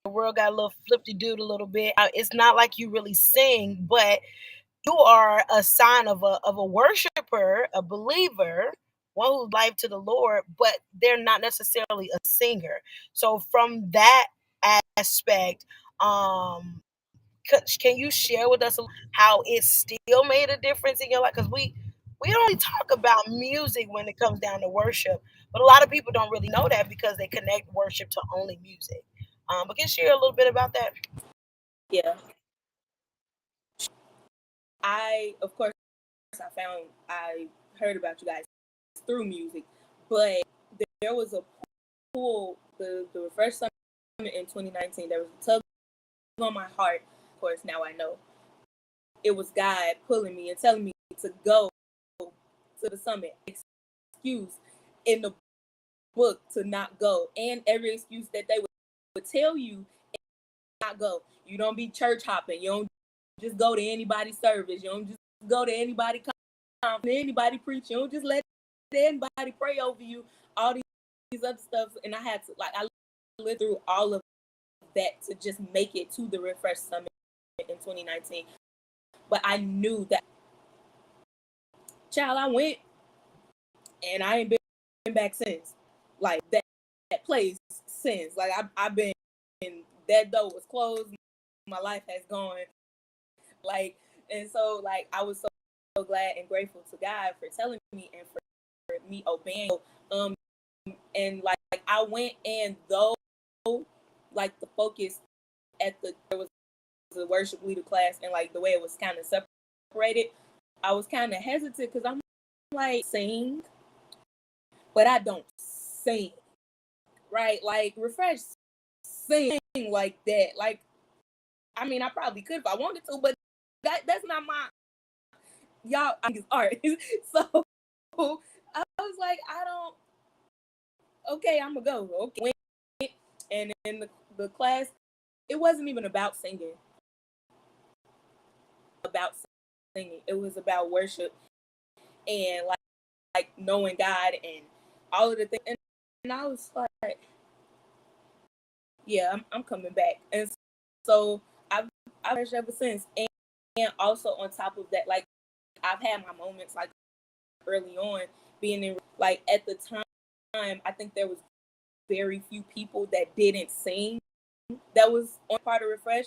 S2: world got a little flippy dude a little bit. It's not like you really sing, but you are a sign of a worshiper, a believer, one who's life to the Lord, but they're not necessarily a singer. So from that aspect, um, can you share with us how it still made a difference in your life? Because we don't really talk about music when it comes down to worship, but a lot of people don't really know that because they connect worship to only music. But can you share a little bit about that?
S4: Yeah, I of course I heard about you guys through music, but there was a pull the first summit in 2019. There was a tug on my heart. Of course, now I know it was God pulling me and telling me to go to the summit. Excuse in the book to not go, and every excuse that they would tell you not go. You don't be church hopping. You don't just go to anybody's service. You don't just go to anybody conference, anybody preach. You don't just let anybody pray over you. All these other stuff, and I had to I lived through all of that to just make it to the Refresh Summit in 2019. But I knew that, child, I went and I ain't been back since. Like that place since. Like I've been, that door was closed. My life has gone. Like, and so like I was so glad and grateful to God for telling me and for me obeying. Um, and like I went, and though like the focus at there was a worship leader class, and like the way it was kind of separated, I was kind of hesitant because I'm like sing, but I don't sing, right? Like Refresh sing like that. Like, I mean, I probably could if I wanted to, but that's not my y'all. I think it's art. So I was like, I don't. Okay, I'm gonna go. Okay, and in the class, it wasn't even about singing. About singing, it was about worship and like knowing God and all of the things. And I was like, yeah, I'm coming back. And so I've worshiped ever since. And also on top of that, like I've had my moments like early on being in like at the time, I think there was very few people that didn't sing that was on part of Refresh.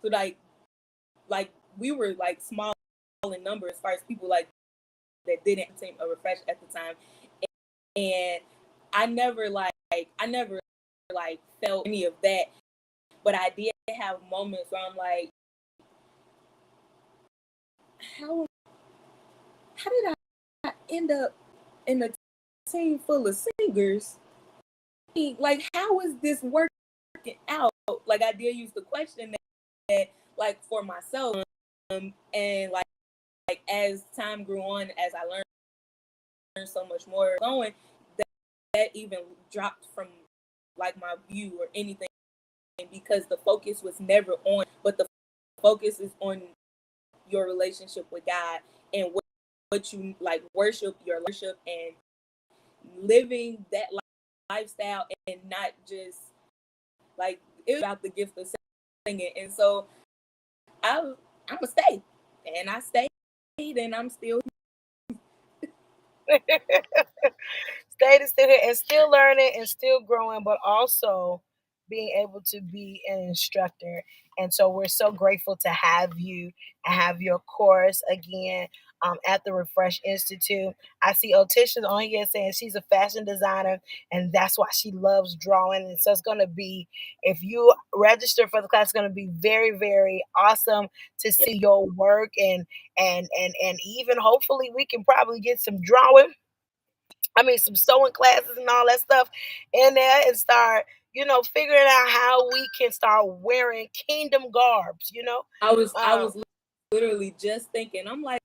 S4: So like we were like small in number as far as people like that didn't sing a Refresh at the time. And I never like felt any of that, but I did have moments where I'm like, how did I end up in a team full of singers? Like, how is this working out? Like, I did use the question that like for myself, and like as time grew on, as I learned so much more going, that even dropped from like my view or anything, because the focus was never on, but the focus is on your relationship with God and what you like worship, your worship, and living that lifestyle, and not just like it's about the gift of singing. And so I'm gonna stay, and I stayed, and I'm still.
S2: Stayed and still here and still learning and still growing, but also being able to be an instructor. And so we're so grateful to have you and have your course again at the Refresh Institute. I see Otisha's on here saying she's a fashion designer and that's why she loves drawing. And so it's going to be, if you register for the class, it's going to be very, very awesome to
S4: Yep.
S2: see your work and even hopefully we can probably get some drawing, I mean, some sewing classes and all that stuff in there and start, figuring out how we can start wearing kingdom garbs.
S4: I
S2: Um,
S4: was literally just thinking. I'm like,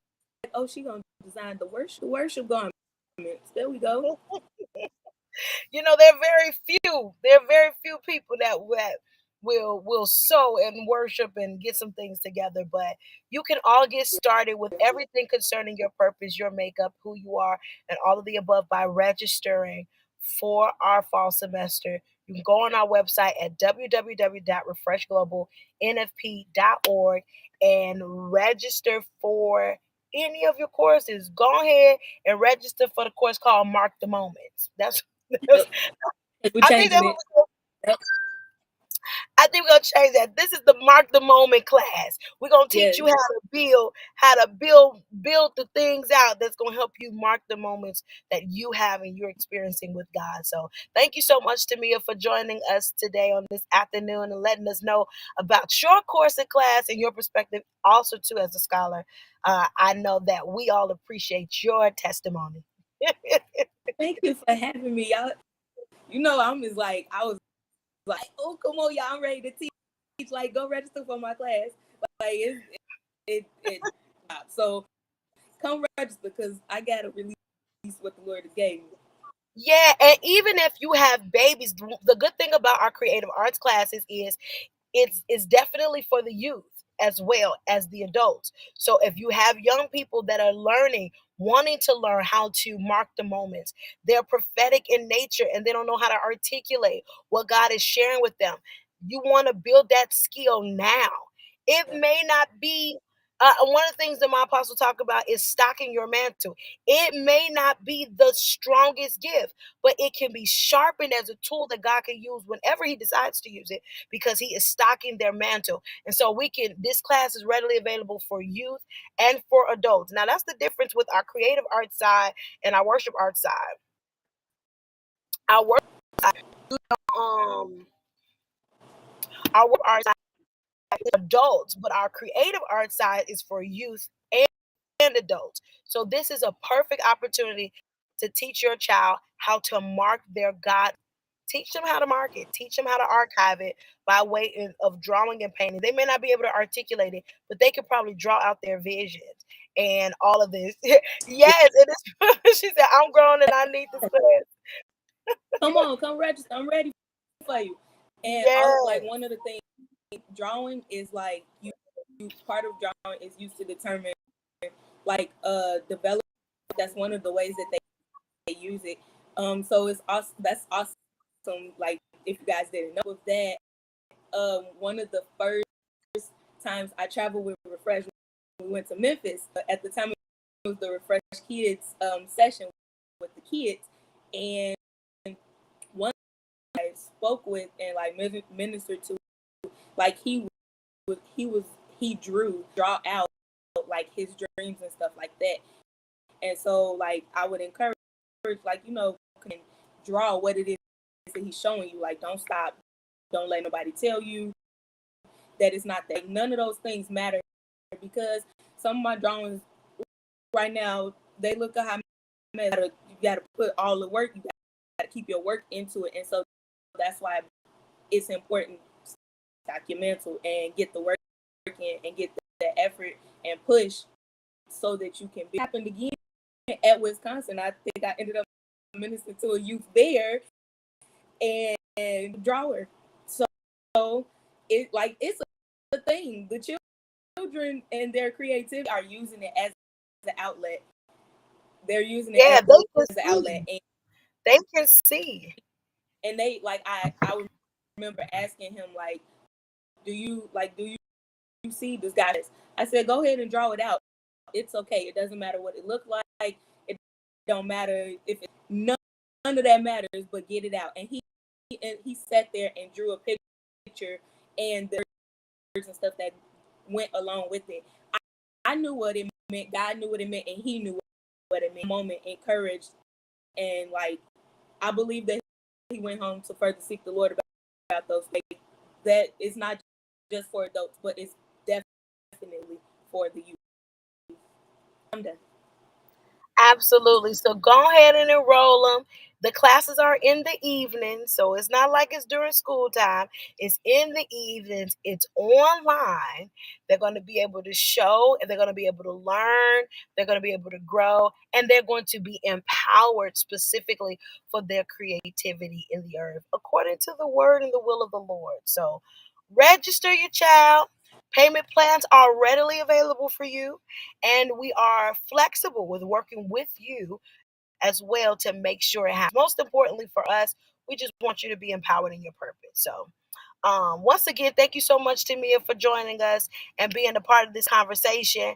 S4: oh, she gonna design the worship garments. There we go.
S2: there are very few. There are very few people that will sew and worship and get some things together. But you can all get started with everything concerning your purpose, your makeup, who you are, and all of the above by registering for our fall semester. You can go on our website at www.refreshglobalnfp.org and register for any of your courses. Go ahead and register for the course called Mark the Moments.
S4: Yep. We're
S2: I think
S4: changing
S2: that
S4: it.
S2: was
S4: Yep.
S2: I think we're gonna change that. This is the Mark the Moment class. We're gonna teach
S4: Yes.
S2: you how to build the things out that's gonna help you mark the moments that you have and you're experiencing with God. So thank you so much, Tamia, for joining us today on this afternoon and letting us know about your course and class and your perspective, also too as a scholar. I know that we all appreciate your testimony.
S4: Thank you for having me. Y'all, I'm just like I was like, oh come on, y'all, I'm ready to teach. Like, go register for my class. Like it. So come register because I gotta release what the Lord has gave me.
S2: Yeah, and even if you have babies, the good thing about our creative arts classes is it's definitely for the youth as well as the adults. So if you have young people that are learning, wanting to learn how to mark the moments, they're prophetic in nature and they don't know how to articulate what God is sharing with them. You want to build that skill now. It
S4: Yeah.
S2: may not be One of the things that my apostle talk about is stocking your mantle. It may not be the strongest gift, but it can be sharpened as a tool that God can use whenever he decides to use it, because he is stocking their mantle. And so this class is readily available for youth and for adults. Now that's the difference with our creative arts side and our worship arts side. Our worship um our work arts side is adults, but our creative arts side is for youth and adults. So this is a perfect opportunity to teach your child how to mark their God. Teach them how to mark it. Teach them how to archive it by way of drawing and painting. They may not be able to articulate it, but they could probably draw out their visions and all of this. Yes, it is. She said, "I'm grown and I need this class."
S4: Come on, come register. I'm ready for you. And all,
S2: Yes,
S4: like one of the things, drawing is like you part of drawing is used to determine like develop. That's one of the ways that they use it. So it's awesome. That's awesome. Like if you guys didn't know of that, one of the first times I traveled with Refresh, we went to Memphis. At the time, it was the Refresh Kids session with the kids, and one I spoke with and like ministered to, like he draw out like his dreams and stuff like that. And so like I would encourage, like, can draw what it is that he's showing you. Like, don't stop. Don't let nobody tell you that it's not that. None of those things matter, because some of my drawings right now, they look at how you got to put all the work. You got to keep your work into it. And so that's why it's important to document and get the work in and get the effort and push so that you can be. It happened again at Wisconsin. I think I ended up ministering to a youth there and drawer. So it's a thing. The children and their creativity are using it as an outlet. They're using it
S2: yeah, they can
S4: as an outlet,
S2: see. They can see.
S4: and they like I remember asking him like, do you see this guy? I said, go ahead and draw it out. It's okay. It doesn't matter what it looked like. It don't matter if it, none of that matters, but get it out. And he sat there and drew a picture and the words and stuff that went along with it. I knew what it meant. God knew what it meant, and he knew what it meant. Moment encouraged, and like I believe that he went home to further seek the Lord about those things. That is not just for adults, but it's definitely for the youth. I'm done.
S2: Absolutely. So go ahead and enroll them. The classes are in the evening, so it's not like it's during school time. It's in the evenings. It's online. They're going to be able to show, and they're going to be able to learn. They're going to be able to grow, and they're going to be empowered specifically for their creativity in the earth, according to the word and the will of the Lord. So register your child. Payment plans are readily available for you, and we are flexible with working with you as well to make sure it happens. Most importantly for us, we just want you to be empowered in your purpose. So once again, thank you so much, Tamia, for joining us and being a part of this conversation.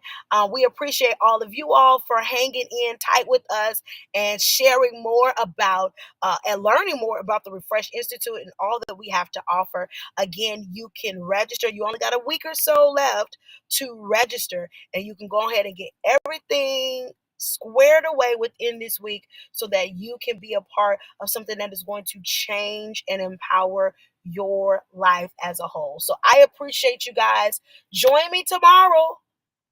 S2: We appreciate all of you all for hanging in tight with us and sharing more about and learning more about the Refresh Institute and all that we have to offer. Again, you can register. You only got a week or so left to register, and you can go ahead and get everything squared away within this week so that you can be a part of something that is going to change and empower your life as a whole. So I appreciate you guys. Join me tomorrow.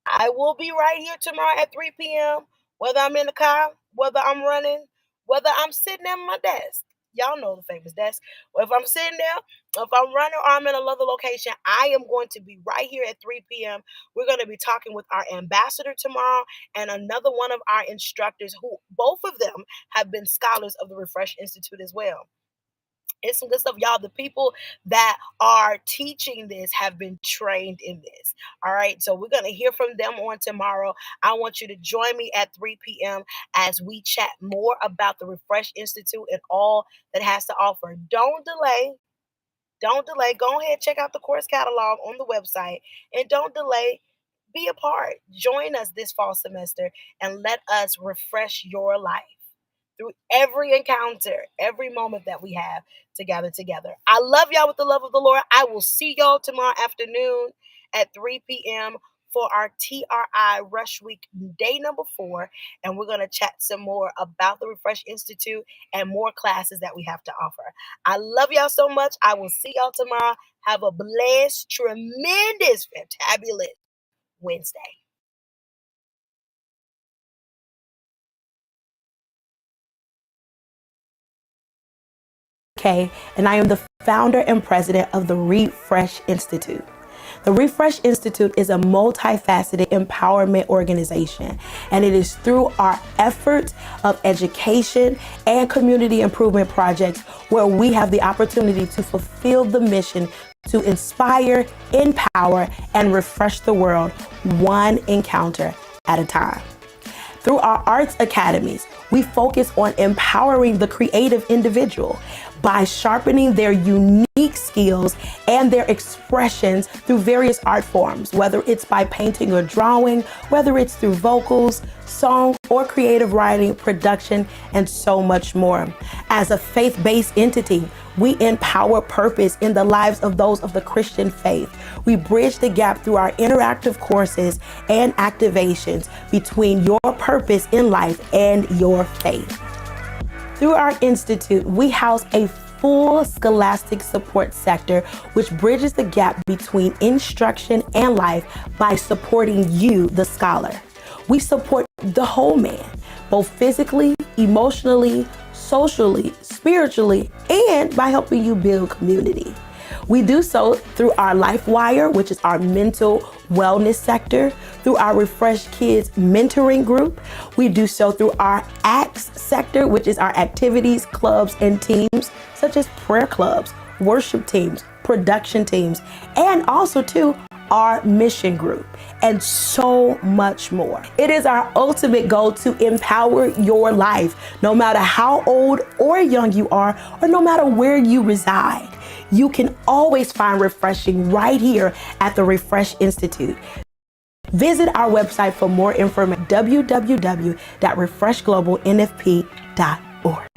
S2: I will be right here tomorrow at 3 p.m. Whether I'm in the car, whether I'm running, whether I'm sitting at my desk. Y'all know the famous desk. If I'm sitting there, if I'm running or I'm in another location, I am going to be right here at 3 p.m. We're going to be talking with our ambassador tomorrow and another one of our instructors who both of them have been scholars of the Refresh Institute as well. It's some good stuff, y'all. The people that are teaching this have been trained in this. All right. So we're going to hear from them on tomorrow. I want you to join me at 3 p.m. as we chat more about the Refresh Institute and all that it has to offer. Don't delay. Don't delay. Go ahead, check out the course catalog on the website, and don't delay. Be a part. Join us this fall semester and let us refresh your life through every encounter, every moment that we have to gather together. I love y'all with the love of the Lord. I will see y'all tomorrow afternoon at 3 p.m. for our TRI Rush Week day number 4. And we're going to chat some more about the Refresh Institute and more classes that we have to offer. I love y'all so much. I will see y'all tomorrow. Have a blessed, tremendous, fantabulous Wednesday.
S1: And I am the founder and president of the Refresh Institute. The Refresh Institute is a multifaceted empowerment organization, and it is through our efforts of education and community improvement projects where we have the opportunity to fulfill the mission to inspire, empower, and refresh the world one encounter at a time. Through our arts academies, we focus on empowering the creative individual by sharpening their unique skills and their expressions through various art forms, whether it's by painting or drawing, whether it's through vocals, song, or creative writing, production, and so much more. As a faith-based entity, we empower purpose in the lives of those of the Christian faith. We bridge the gap through our interactive courses and activations between your purpose in life and your faith. Through our institute, we house a full scholastic support sector, which bridges the gap between instruction and life by supporting you, the scholar. We support the whole man, both physically, emotionally, socially, spiritually, and by helping you build community. We do so through our LifeWire, which is our mental wellness sector, through our Refresh Kids mentoring group. We do so through our ACTS sector, which is our activities, clubs, and teams, such as prayer clubs, worship teams, production teams, and also too, our mission group, and so much more. It is our ultimate goal to empower your life, no matter how old or young you are, or no matter where you reside. You can always find refreshing right here at the Refresh Institute. Visit our website for more information, www.refreshglobalnfp.org.